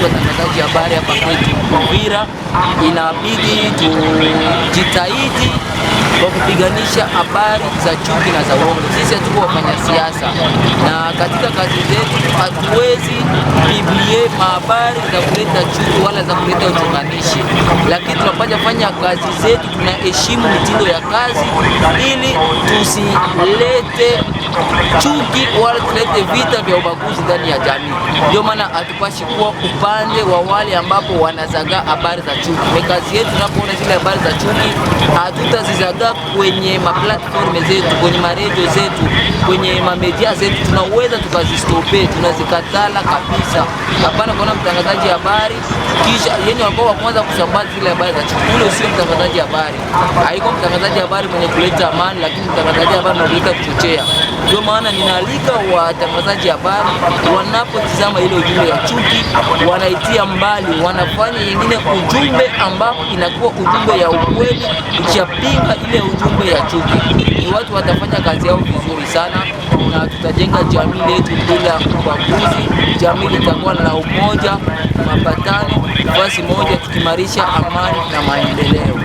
watangazaji habari hapa kwetu Uvira, inabidi tujitahidi kwa kupiganisha habari za chuki na za uongo. Sisi hatuko wafanya siasa, na katika kazi zetu hatuwezi biblie habari za kuleta chuki wala za kuleta uchonganishi, lakini tunapaswa fanya kazi zetu, tunaheshimu mitindo ya kazi ili tusilete chuki wala tulete vita vya ubaguzi ndani ya jamii. Ndio maana hatupashi kuwa upande wa wale ambapo wanazaga habari za chuki. Ni kazi yetu, tunapoona zile habari za chuki hatutazizaga kwenye maplatform zetu, kwenye maredio zetu, kwenye mamedia zetu, tunaweza tukazistope, tunazikatala kabisa. Hapana kuona mtangazaji habari kisha yeye ambao wa kwanza kusambaza zile habari za chuki, ule sio mtangazaji habari. Haiko mtangazaji habari mwenye kuleta amani, lakini mtangazaji habari anaoleta kuchochea. Ndio maana ninaalika watangazaji habari wanapotizama ile ujumbe ya chuki wanaitia mbali, wanafanya nyingine ujumbe ambapo inakuwa ujumbe ya ukweli ikiapinga ile ujumbe ya chuki. Ni watu watafanya kazi yao vizuri sana, na tutajenga jamii yetu bila ubaguzi. Jamii itakuwa na umoja, mapatano, nafasi moja, tukimarisha amani na maendeleo.